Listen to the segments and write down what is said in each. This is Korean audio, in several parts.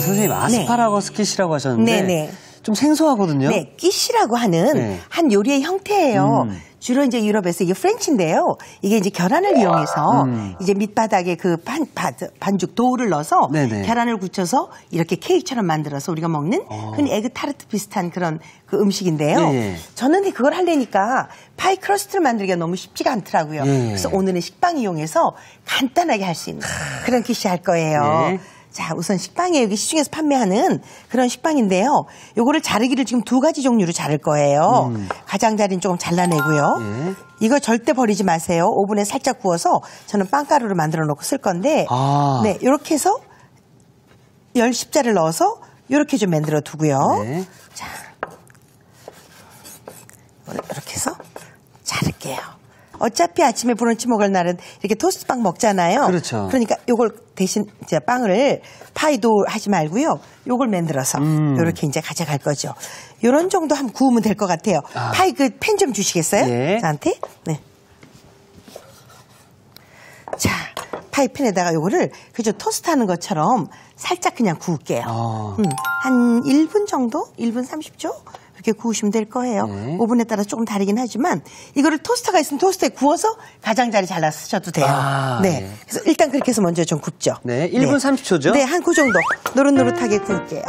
선생님, 아스파라거스 킷이라고 하셨는데 네네. 좀 생소하거든요. 네, kit이라고 하는 한 요리의 형태예요. 주로 이제 유럽에서 이게 프렌치인데요. 이게 이제 계란을 이용해서 이제 밑바닥에 그 반죽 도우를 넣어서 네네. 계란을 굳혀서 이렇게 케이크처럼 만들어서 우리가 먹는 흔히 에그 타르트 비슷한 그런 그 음식인데요. 예. 저는 그걸 하려니까 파이 크러스트를 만들기가 너무 쉽지가 않더라고요. 예. 그래서 오늘은 식빵 이용해서 간단하게 할 수 있는 그런 kit이 할 거예요. 예. 자, 우선 식빵에 여기 시중에서 판매하는 그런 식빵인데요. 요거를 자르기를 지금 2가지 종류로 자를 거예요. 가장자리는 조금 잘라내고요. 예. 이거 절대 버리지 마세요. 오븐에 살짝 구워서 저는 빵가루를 만들어 놓고 쓸 건데 네, 이렇게 해서 10자를 넣어서 이렇게 좀 만들어 두고요. 네. 자, 이렇게 해서 자를게요. 어차피 아침에 브런치 먹을 날은 이렇게 토스트빵 먹잖아요. 그렇죠. 그러니까 요걸 대신 이제 빵을 파이도 하지 말고요. 요걸 만들어서 요렇게 이제 가져갈 거죠. 요런 정도 한번 구우면 될 것 같아요. 파이 그 팬 좀 주시겠어요? 네. 저한테? 네. 자, 파이 팬에다가 요거를 그저 토스트 하는 것처럼 살짝 그냥 구울게요. 한 1분 정도? 1분 30초? 이렇게 구우시면 될 거예요. 네. 오븐에 따라 조금 다르긴 하지만 이거를 토스터가 있으면 토스터에 구워서 가장자리 잘라서 쓰셔도 돼요. 네. 그래서 일단 그렇게 해서 먼저 좀 굽죠. 네, 1분 30초죠? 네, 한 그 정도 노릇노릇하게 구울게요.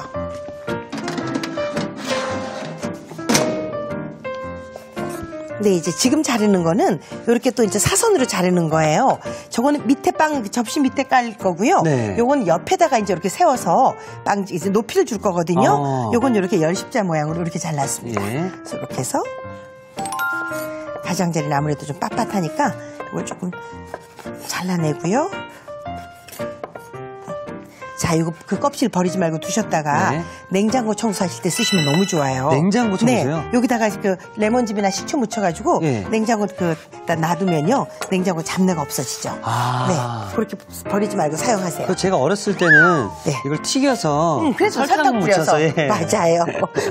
네, 이제 지금 자르는 거는 이렇게 또 이제 사선으로 자르는 거예요. 저거는 밑에 빵 접시 밑에 깔 거고요. 네. 요건 옆에다가 이제 이렇게 세워서 빵 이제 높이를 줄 거거든요. 요건 이렇게 10십자 모양으로 이렇게 잘랐습니다. 예. 그래서 이렇게 해서 가장자리는 아무래도 좀 빳빳하니까 이걸 조금 잘라내고요. 자, 이거 그 껍질 버리지 말고 두셨다가 네. 냉장고 청소하실 때 쓰시면 너무 좋아요. 냉장고 청소요? 네, 여기다가 그 레몬즙이나 식초 묻혀가지고 네. 냉장고 놔두면요, 냉장고 잡내가 없어지죠. 네, 그렇게 버리지 말고 사용하세요. 제가 어렸을 때는 네. 이걸 튀겨서 그래서 설탕 설탕 뿌려서 묻혀서 맞아요,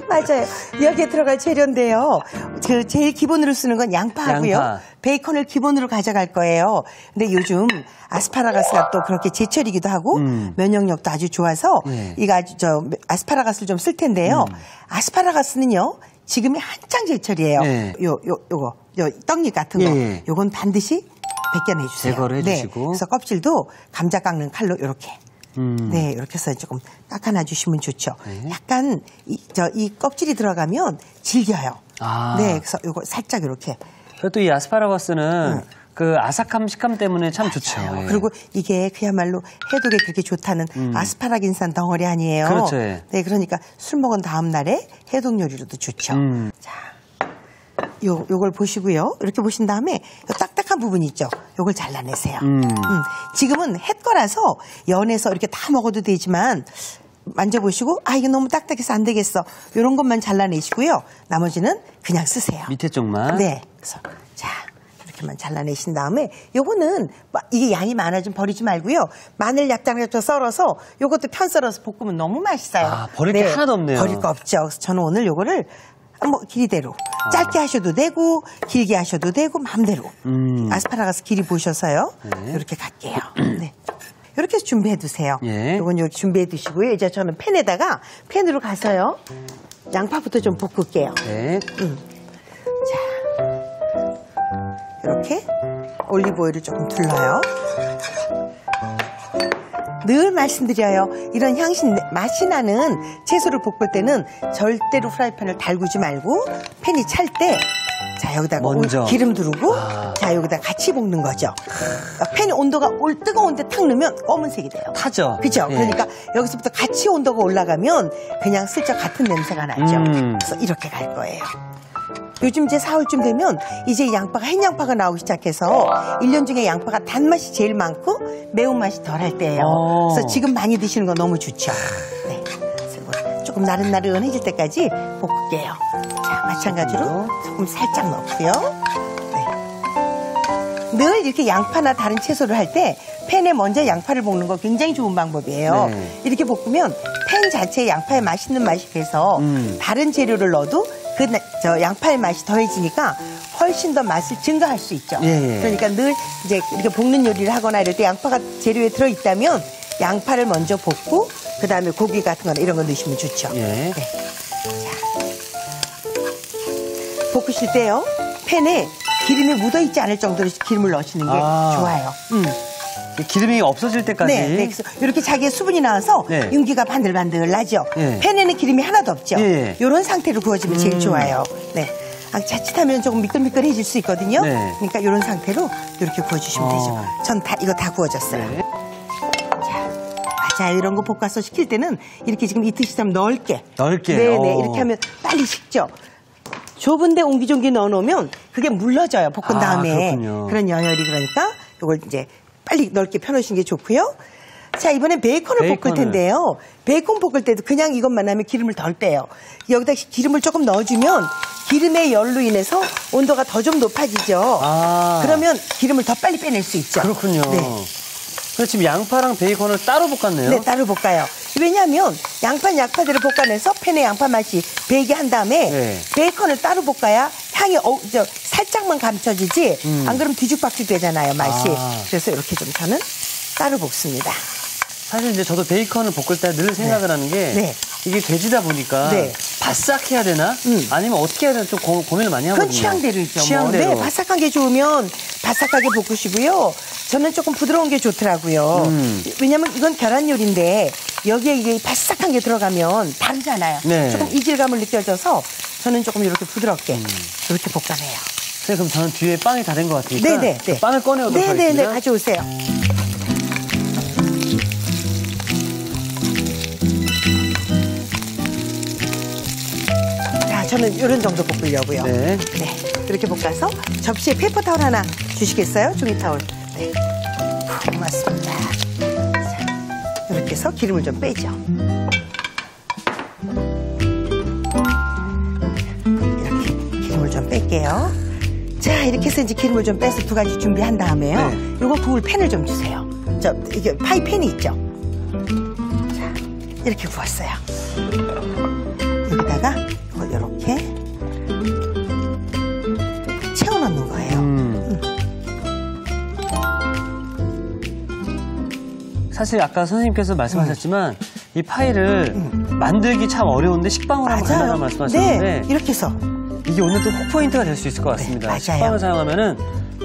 맞아요. 여기에 들어갈 재료인데요. 그 제일 기본으로 쓰는 건 양파하고요. 양파. 베이컨을 기본으로 가져갈 거예요. 근데 요즘 아스파라거스가 또 그렇게 제철이기도 하고 면역력도 아주 좋아서 이거 아주 아스파라거스를 좀 쓸 텐데요. 아스파라거스는요, 지금이 한창 제철이에요. 네. 요거 떡잎 같은 거, 예. 요건 반드시 벗겨내 주세요. 제거를 해주시고. 네. 그래서 껍질도 감자 깎는 칼로 이렇게. 네, 이렇게 해서 조금 깎아놔 주시면 좋죠. 약간 이 껍질이 들어가면 질겨요. 네, 그래서 요거 살짝 이렇게. 또 이 아스파라거스는 그 아삭함 식감 때문에 참 좋죠. 예. 그리고 이게 그야말로 해독에 그렇게 좋다는 아스파라긴산 덩어리 아니에요. 그렇죠. 예. 네, 그러니까 술 먹은 다음 날에 해독 요리로도 좋죠. 자, 요걸 보시고요. 이렇게 보신 다음에 요 딱딱한 부분 있죠. 요걸 잘라내세요. 지금은 햇 거라서 연해서 이렇게 다 먹어도 되지만 만져보시고 이게 너무 딱딱해서 안 되겠어. 이런 것만 잘라내시고요. 나머지는 그냥 쓰세요. 밑에 쪽만. 네. 그래서 자, 이렇게만 잘라내신 다음에 요거는 이게 양이 많아지면 버리지 말고요. 마늘 약간 썰어서 요것도 편 썰어서 볶으면 너무 맛있어요. 버릴 게 하나도 없네요. 버릴 거 없죠. 그래서 저는 오늘 요거를 뭐 길이대로 짧게 하셔도 되고 길게 하셔도 되고 마음대로 아스파라거스 길이 보셔서요. 이렇게 갈게요. 네. 이렇게 해서 준비해 두세요. 예. 요건 여기 준비해 두시고요. 이제 저는 팬으로 가서요. 양파부터 좀 볶을게요. 네. 자, 이렇게 올리브 오일을 조금 둘러요. 늘 말씀드려요. 이런 맛이 나는 채소를 볶을 때는 절대로 프라이팬을 달구지 말고 팬이 찰 때 자, 여기다가 먼저 기름 두르고 자, 여기다 같이 볶는 거죠. 그러니까 팬의 온도가 뜨거운데 탁 넣으면 검은색이 돼요. 타죠. 그죠? 예. 그러니까 여기서부터 같이 온도가 올라가면 그냥 슬쩍 같은 냄새가 나죠. 그래서 이렇게 갈 거예요. 요즘 이제 4월쯤 되면 이제 햇 양파가 나오기 시작해서 1년 중에 양파가 단맛이 제일 많고 매운맛이 덜할 때예요. 그래서 지금 많이 드시는 거 너무 좋죠. 네. 그래서 조금 나른나른해질 때까지 볶을게요. 자, 마찬가지로 소금 살짝 넣고요. 네. 늘 이렇게 양파나 다른 채소를 할 때 팬에 먼저 양파를 볶는 거 굉장히 좋은 방법이에요. 네. 이렇게 볶으면 팬 자체에 양파의 맛있는 맛이 배서 다른 재료를 넣어도 양파의 맛이 더해지니까 훨씬 더 맛을 증가할 수 있죠. 예. 그러니까 늘 이제 이렇게 볶는 요리를 하거나 이럴 때 양파가 재료에 들어있다면 양파를 먼저 볶고 그다음에 고기 같은 거나 이런 거 넣으시면 좋죠. 예. 네. 자, 볶으실 때요. 팬에 기름이 묻어있지 않을 정도로 기름을 넣으시는 게 좋아요. 기름이 없어질 때까지. 네, 네. 그래서 이렇게 자기의 수분이 나와서 네. 윤기가 반들반들 나죠. 네. 팬에는 기름이 하나도 없죠. 네. 이런 상태로 구워지면 제일 좋아요. 네. 자칫하면 조금 미끌미끌해질 수 있거든요. 네. 그러니까 이런 상태로 이렇게 구워주시면 되죠. 전 이거 다 구워졌어요. 네. 자, 이런 거 볶아서 시킬 때는 이렇게 지금 이 드시자면 넓게. 넓게. 네네. 이렇게 하면 빨리 식죠. 좁은데 옹기종기 넣어놓으면 그게 물러져요. 볶은 다음에. 그렇군요. 그런 여열이 그러니까 이걸 이제 빨리 넓게 펴놓으시는 게 좋고요. 자, 이번엔 베이컨을 볶을 텐데요. 베이컨 볶을 때도 그냥 이것만 하면 기름을 덜 빼요. 여기다 기름을 조금 넣어주면 기름의 열로 인해서 온도가 더 좀 높아지죠. 그러면 기름을 더 빨리 빼낼 수 있죠. 그렇군요. 네. 그래서 지금 양파랑 베이컨을 따로 볶았네요. 네, 따로 볶아요. 왜냐하면 양파는 양파대로 볶아내서 팬에 양파 맛이 배게 한 다음에 네. 베이컨을 따로 볶아야 향이 살짝만 감춰지지 안 그러면 뒤죽박죽 되잖아요, 맛이. 그래서 이렇게 좀 저는 따로 볶습니다. 사실 이제 저도 베이컨을 볶을 때 늘 생각을 하는 게 이게 돼지다 보니까 바싹 해야 되나? 아니면 어떻게 해야 되나 좀 고민을 많이 하거든요. 그건 취향대로죠. 취향대로. 네, 바삭한 게 좋으면 바삭하게 볶으시고요. 저는 조금 부드러운 게 좋더라고요. 왜냐면 이건 계란 요리인데 여기에 이게 바삭한 게 들어가면 다르잖아요. 네. 조금 이질감을 느껴져서 저는 조금 이렇게 부드럽게 이렇게 볶아내요. 네, 그럼 저는 뒤에 빵이 다 된 것 같으니까 네네. 네. 빵을 꺼내오도록 하겠습니다. 네네네. 가져오세요. 자, 저는 이런 정도 볶으려고요. 네. 네. 이렇게 볶아서 접시에 페이퍼타올 하나 주시겠어요? 종이타올. 네. 고맙습니다. 자, 이렇게 해서 기름을 좀 빼죠. 이렇게 기름을 좀 뺄게요. 자, 이렇게 해서 이제 기름을 좀 빼서 두 가지 준비한 다음에요. 네. 요거 구울 팬을 좀 주세요. 이게 파이 팬이 있죠? 자, 이렇게 구웠어요. 여기다가 이렇게 채워 넣는 거예요. 사실 아까 선생님께서 말씀하셨지만 이 파이를 만들기 참 어려운데 식빵으로 하면 간단하다고 말씀하셨는데 네, 이렇게 해서 이게 오늘 또 훅포인트가 될 수 있을 것 같습니다. 맞아요. 식빵을 사용하면은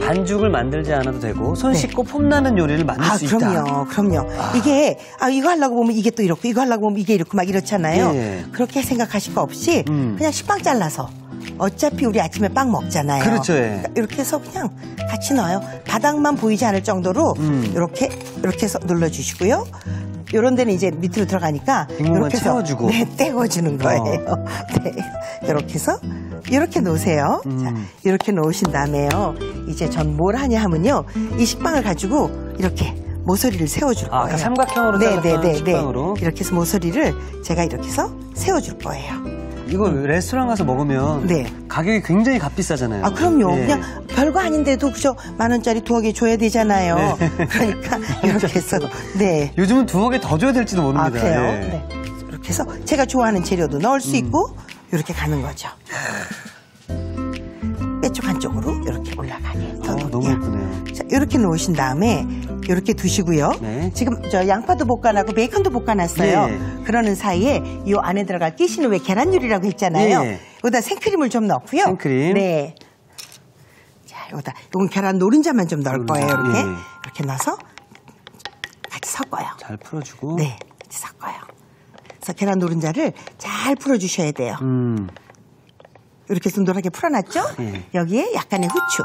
반죽을 만들지 않아도 되고 손 씻고 폼나는 요리를 만들 수 있다. 그럼요. 이게 이거 하려고 보면 이게 또 이렇고 이거 하려고 보면 이게 이렇고 막 이렇잖아요. 예. 그렇게 생각하실 거 없이 그냥 식빵 잘라서 어차피 우리 아침에 빵 먹잖아요. 그렇죠. 예. 그러니까 이렇게 해서 그냥 같이 넣어요. 바닥만 보이지 않을 정도로 이렇게 해서 눌러주시고요. 요런 데는 이제 밑으로 들어가니까 빙봉만 이렇게 해서 채워주고. 네, 떼어주는 거예요. 네, 이렇게 해서 이렇게 놓으세요. 자, 이렇게 놓으신 다음에요. 이제 전 뭘 하냐 하면요. 이 식빵을 가지고 이렇게 모서리를 세워줄 거예요. 아까 삼각형으로 잘랐던 식빵으로. 이렇게 해서 모서리를 제가 이렇게 해서 세워줄 거예요. 이거 레스토랑 가서 먹으면 네. 가격이 굉장히 값비싸잖아요. 그럼요. 예. 그냥 별거 아닌데도 그저 10,000원짜리 두어 개 줘야 되잖아요. 네. 그러니까 이렇게 해서 네. 요즘은 두어 개 더 줘야 될지도 모릅니다. 그래요? 예. 네. 이렇게 해서 제가 좋아하는 재료도 넣을 수 있고 이렇게 가는 거죠. 빼쪽 한쪽으로 이렇게 올라가게. 너무 예쁘네요. 자, 이렇게 놓으신 다음에 이렇게 두시고요. 네. 지금 저 양파도 볶아놨고 베이컨도 볶아놨어요. 네. 그러는 사이에 이 안에 들어갈 끼시는 왜 계란 요리라고 했잖아요. 네. 여기다 생크림을 좀 넣고요. 생크림. 네. 자, 여기다 이건 계란 노른자만 좀 넣을 거예요. 이렇게 예. 이렇게 넣어서 같이 섞어요. 잘 풀어주고. 네, 같이 섞어요. 그래서 계란 노른자를 잘 풀어주셔야 돼요. 이렇게 좀 노랗게 풀어놨죠? 예. 여기에 약간의 후추.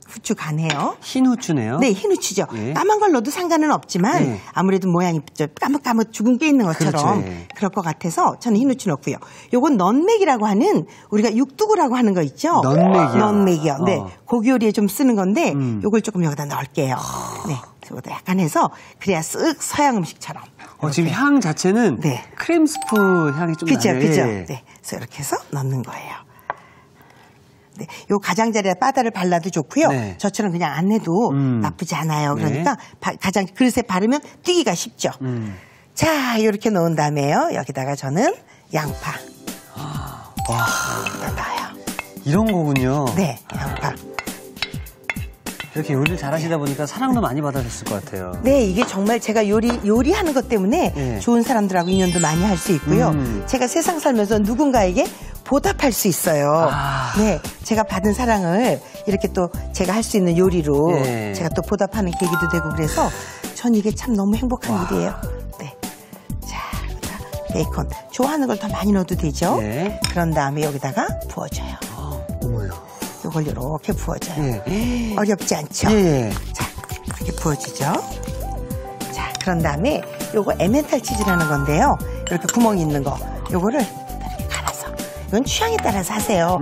후추 간해요. 흰 후추네요. 네, 흰 후추죠. 예. 까만 걸 넣어도 상관은 없지만 예. 아무래도 모양이 까뭇까뭇 죽은 게 있는 것처럼 그렇죠, 예. 그럴 것 같아서 저는 흰 후추 넣고요. 요건 넌맥이라고 하는 우리가 육두구라고 하는 거 있죠? 넌맥이요? 넌맥이요. 네, 고기 요리에 좀 쓰는 건데 요걸 조금 여기다 넣을게요. 네, 여기다 약간 해서 그래야 쓱 서양 음식처럼. 지금 향 자체는 네. 크림 스프 향이 좀 그죠, 나네요. 그죠. 예. 네, 그래서 이렇게 해서 넣는 거예요. 네, 요 가장자리에 바다를 발라도 좋고요. 네. 저처럼 그냥 안 해도 나쁘지 않아요. 그러니까 가장 그릇에 바르면 띄기가 쉽죠. 자, 이렇게 넣은 다음에요. 여기다가 저는 양파. 와, 넣어요. 이런 거군요. 네, 양파. 이렇게 요리를 잘하시다 보니까 사랑도 많이 받아줬을 것 같아요. 네, 이게 정말 제가 요리하는 것 때문에 네. 좋은 사람들하고 인연도 많이 할 수 있고요. 제가 세상 살면서 누군가에게 보답할 수 있어요. 네, 제가 받은 사랑을 이렇게 또 제가 할 수 있는 요리로 네. 제가 또 보답하는 계기도 되고 그래서 전 이게 참 너무 행복한 일이에요. 네, 자, 베이컨 좋아하는 걸 더 많이 넣어도 되죠. 네. 그런 다음에 여기다가 부어줘요. 어머요. 이걸 이렇게 부어줘요. 예. 어렵지 않죠? 예. 자, 이렇게 부어주죠. 자, 그런 다음에 요거 에멘탈 치즈라는 건데요. 이렇게 구멍이 있는 거, 요거를 이렇게 갈아서. 이건 취향에 따라서 하세요.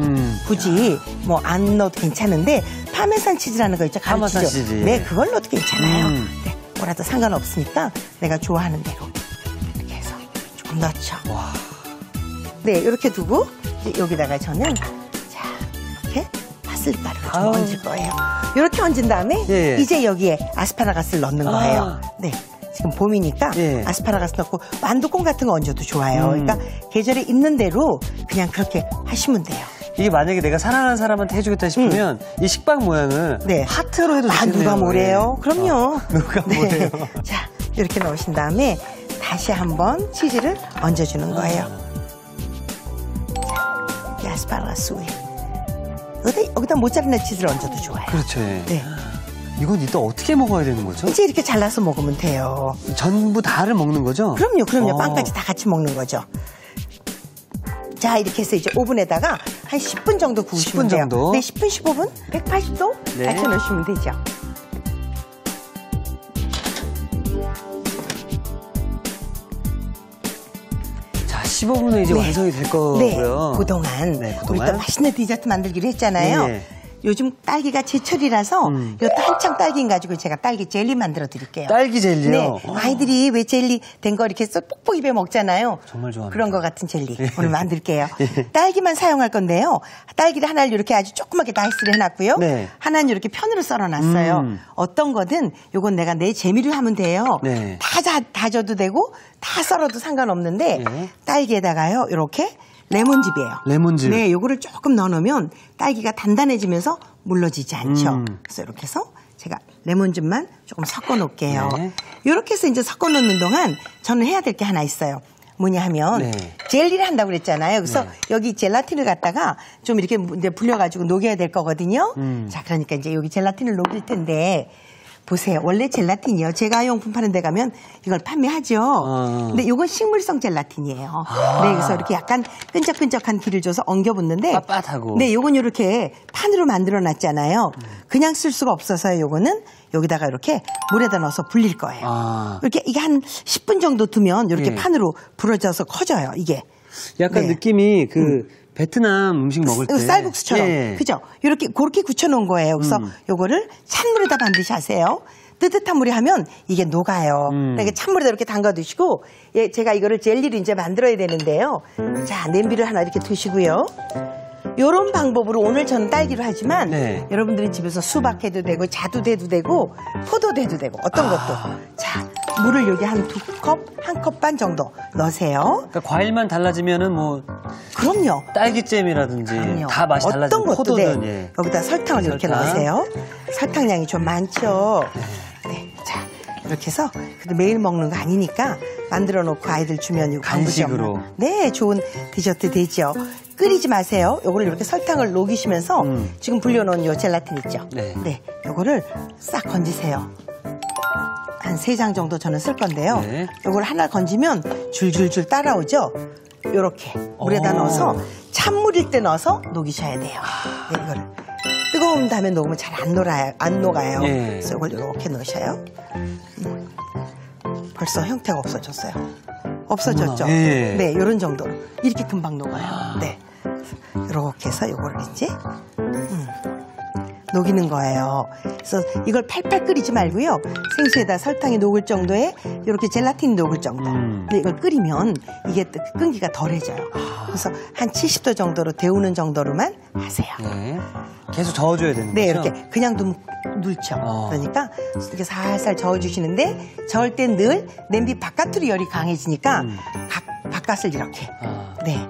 굳이 뭐 안 넣어도 괜찮은데 파메산 치즈라는 거 있죠? 파메산 치즈. 네, 그걸 넣어도 괜찮아요. 네, 뭐라도 상관없으니까 내가 좋아하는 대로 이렇게 해서 조금 넣죠. 와. 네, 이렇게 두고 이제 여기다가 저는 자, 이렇게 파슬리가루를 좀 얹을 거예요. 이렇게 얹은 다음에 예. 이제 여기에 아스파라거스를 넣는 거예요. 네. 지금 봄이니까 예. 아스파라거스 넣고 완두콩 같은 거 얹어도 좋아요. 그러니까 계절에 있는 대로 그냥 그렇게 하시면 돼요. 이게 만약에 내가 사랑하는 사람한테 해주겠다 싶으면 이 식빵 모양을 네. 하트로 해도 좋겠네요. 누가 뭐래요? 그럼요. 누가 뭐래요? 자, 이렇게 넣으신 다음에 다시 한번 치즈를 얹어주는 거예요. 자, 이 아스파라거스 위에. 여기다 모짜렐라 치즈를 얹어도 좋아요. 그렇죠. 예. 네. 이건 이따 어떻게 먹어야 되는 거죠? 이제 이렇게 잘라서 먹으면 돼요. 전부 다를 먹는 거죠? 그럼요. 빵까지 다 같이 먹는 거죠. 자, 이렇게 해서 이제 오븐에다가 한 10분 정도 구우시면 10분 정도? 돼요. 네, 10분, 15분? 180도? 네. 낮춰놓으시면 되죠. 자, 15분에 이제 완성이 될 거고요. 네, 그동안 네, 우리 또 맛있는 디저트 만들기로 했잖아요. 네. 요즘 딸기가 제철이라서 이것도 한창 딸기 가지고 제가 딸기 젤리 만들어 드릴게요. 딸기 젤리요? 네, 아이들이 왜 젤리 된 거 이렇게 쏙 뽁뽁 입에 먹잖아요. 정말 좋아합니다. 그런 거 같은 젤리 오늘 만들게요. 딸기만 사용할 건데요. 딸기를 하나를 이렇게 아주 조그맣게 다이스를 해놨고요. 네. 하나는 이렇게 편으로 썰어놨어요. 어떤 거든 요건 내가 내 재미로 하면 돼요. 네. 다 다져도 되고 다 썰어도 상관없는데 네. 딸기에다가요 이렇게 레몬즙이에요. 레몬즙. 네, 요거를 조금 넣어놓으면 딸기가 단단해지면서 물러지지 않죠. 그래서 이렇게 해서 제가 레몬즙만 조금 섞어 놓을게요. 네. 이렇게 해서 이제 섞어 놓는 동안 저는 해야 될 게 하나 있어요. 뭐냐 하면 네. 젤리를 한다고 그랬잖아요. 그래서 네. 여기 젤라틴을 갖다가 좀 이렇게 이제 불려가지고 녹여야 될 거거든요. 자, 그러니까 이제 여기 젤라틴을 녹일 텐데 보세요. 원래 젤라틴이요. 제과용품 파는 데 가면 이걸 판매하죠. 근데 이건 식물성 젤라틴이에요. 네, 그래서 이렇게 약간 끈적끈적한 기를 줘서 엉겨붙는데 빳빳하고. 네, 요건 이렇게 판으로 만들어 놨잖아요. 그냥 쓸 수가 없어서 요거는 여기다가 이렇게 물에다 넣어서 불릴 거예요. 이렇게 이게 한 10분 정도 두면 이렇게 예. 판으로 부러져서 커져요, 이게. 약간 네. 느낌이 베트남 음식 먹을 때 쌀국수처럼. 예. 그죠? 이렇게 그렇게 굳혀놓은 거예요. 그래서 요거를 찬물에다 반드시 하세요. 뜨뜻한 물에 하면 이게 녹아요. 그러니까 찬물에다 이렇게 담가 두시고, 예, 제가 이거를 젤리를 이제 만들어야 되는데요. 자, 냄비를 하나 이렇게 두시고요. 요런 방법으로 오늘 저는 딸기로 하지만 네. 여러분들이 집에서 수박 해도 되고 자두 해도 되고 포도도 해도 되고 어떤 것도. 자, 물을 여기 한 2컵, 1컵 반 정도 넣으세요. 그러니까 과일만 달라지면은 뭐 그럼요. 딸기잼이라든지 그럼요. 다 맛이 어떤 달라지고 것도 포도든 네. 예. 여기다 설탕을 이렇게 설탕. 넣으세요. 설탕량이 좀 많죠. 네. 자, 이렇게 해서 근데 매일 먹는 거 아니니까 만들어 놓고 아이들 주면 이거 간식으로. 네, 좋은 디저트 되죠. 끓이지 마세요. 요거를 이렇게 설탕을 녹이시면서 지금 불려놓은 요 젤라틴 있죠. 네. 네. 요거를 싹 건지세요. 한 3장 정도 저는 쓸 건데요. 네. 요걸 하나 건지면 줄줄줄 따라오죠. 요렇게 물에다 넣어서 찬물일 때 넣어서 녹이셔야 돼요. 네, 이거를 뜨거운 다음에 녹으면 잘 안 녹아요. 예. 그래서 이걸 이렇게 넣으셔요. 벌써 형태가 없어졌어요. 없어졌죠? 예. 네, 요런 정도로. 이렇게 금방 녹아요. 네. 이렇게 해서 요거를 이제 녹이는 거예요. 그래서 이걸 팔팔 끓이지 말고요. 생수에다 설탕이 녹을 정도에 이렇게 젤라틴이 녹을 정도. 근데 이걸 끓이면 이게 또 끈기가 덜해져요. 그래서 한 70도 정도로 데우는 정도로만 하세요. 네. 계속 저어줘야 되는 네, 거죠? 이렇게 그냥 두면 눌죠. 그러니까 이렇게 살살 저어주시는데 저을 땐 늘 냄비 바깥으로 열이 강해지니까 바깥을 이렇게. 네.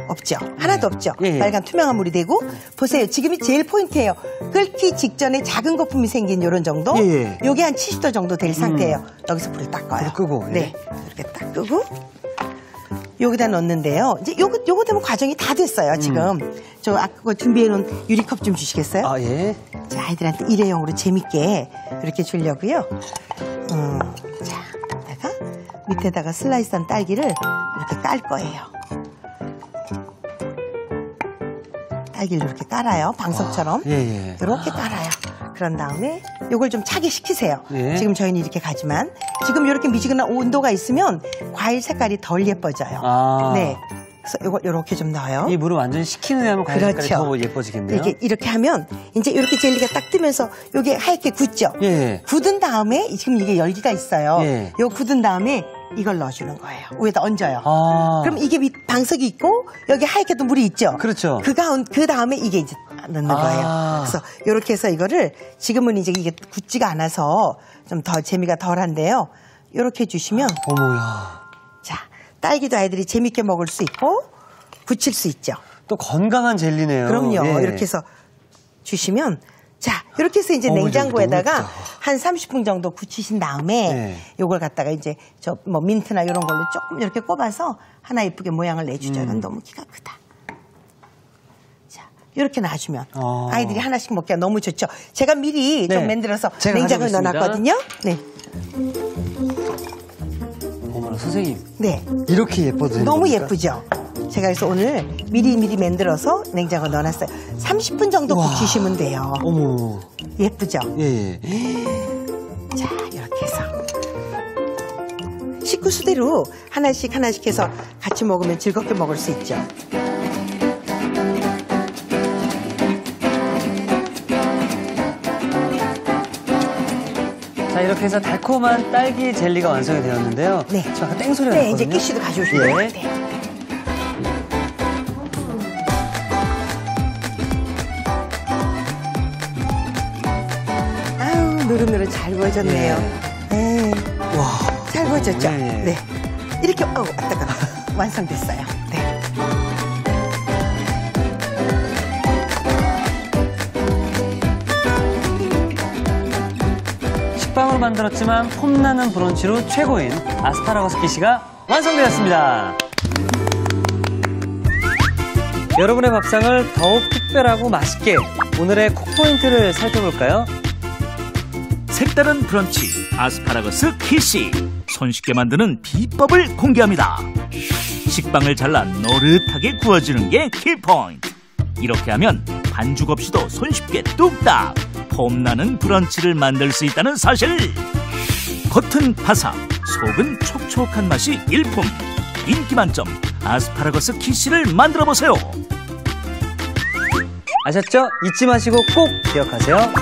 없죠. 하나도 없죠. 예. 빨간 투명한 물이 되고 보세요. 지금이 제일 포인트예요. 끓기 직전에 작은 거품이 생긴 요런 정도? 예. 요게 한 70도 정도 될 상태예요. 여기서 불을 딱 꺼요. 불을 끄고. 네. 이렇게 딱 끄고 여기다 넣는데요. 이제 요거 되면 과정이 다 됐어요, 지금. 저 아까 준비해 놓은 유리컵 좀 주시겠어요? 아, 예. 자, 아이들한테 일회용으로 재밌게 이렇게 주려고요. 자, 내가 밑에다가 슬라이스한 딸기를 이렇게 깔 거예요. 딸기를 이렇게 깔아요. 방석처럼. 예. 이렇게 깔아요. 그런 다음에 요걸 좀 차게 식히세요. 예. 지금 저희는 이렇게 가지만 지금 이렇게 미지근한 온도가 있으면 과일 색깔이 덜 예뻐져요. 아. 네. 그래서 요걸 이렇게 좀 넣어요. 이 물을 완전히 식히는 데 하면 과일 색깔이 더 예뻐지겠네요. 이렇게 하면 이제 이렇게 젤리가 딱 뜨면서 요게 하얗게 굳죠? 예. 굳은 다음에 지금 이게 열기가 있어요. 예. 요 굳은 다음에 이걸 넣어주는 거예요. 위에다 얹어요. 아. 그럼 이게 방석이 있고 여기 하얗게도 물이 있죠? 그렇죠. 그 다음에 이게 이제 넣는 거예요. 그래서 이렇게 해서 이거를 지금은 이제 이게 굳지가 않아서 좀 더 재미가 덜한데요. 이렇게 해주시면 어머야. 자, 딸기도 아이들이 재밌게 먹을 수 있고 굳힐 수 있죠. 또 건강한 젤리네요. 그럼요. 예. 이렇게 해서 주시면 자, 이렇게 해서 이제 냉장고에다가 한 30분 정도 굳히신 다음에 요걸 갖다가 이제 저 뭐 민트나 이런 걸로 조금 이렇게 꼽아서 하나 예쁘게 모양을 내주죠. 이건 너무 키가 크다. 자, 이렇게 놔주면 아이들이 하나씩 먹기가 너무 좋죠. 제가 미리 좀 만들어서 냉장고에 넣어놨거든요. 네. 어머나 선생님. 네. 이렇게 예뻐도 너무 예쁘죠. 제가 그래서 오늘 미리 만들어서 냉장고에 넣어놨어요. 30분 정도 굳히시면 돼요. 어머. 예쁘죠? 예. 자, 이렇게 해서 식구 수대로 하나씩 해서 같이 먹으면 즐겁게 먹을 수 있죠. 자, 이렇게 해서 달콤한 딸기 젤리가 완성이 되었는데요. 네. 저 아까 땡소리가 네, 났거든요. 이제 끼씨도 가져오시면 돼요. 네. 아유, 노릇노릇 잘 구워졌네요. 네. 와. 잘 구워졌죠? 네. 네. 이렇게, 아따가 완성됐어요. 네. 식빵으로 만들었지만 폼나는 브런치로 최고인 아스파라거스 키시가 완성되었습니다. 여러분의 밥상을 더욱 특별하고 맛있게 오늘의 콕포인트를 살펴볼까요? 색다른 브런치 아스파라거스 키시 손쉽게 만드는 비법을 공개합니다. 식빵을 잘라 노릇하게 구워주는 게 킬포인트. 이렇게 하면 반죽 없이도 손쉽게 뚝딱 폼나는 브런치를 만들 수 있다는 사실. 겉은 바삭, 속은 촉촉한 맛이 일품. 인기 만점 아스파라거스 키시를 만들어보세요. 아셨죠? 잊지 마시고 꼭 기억하세요.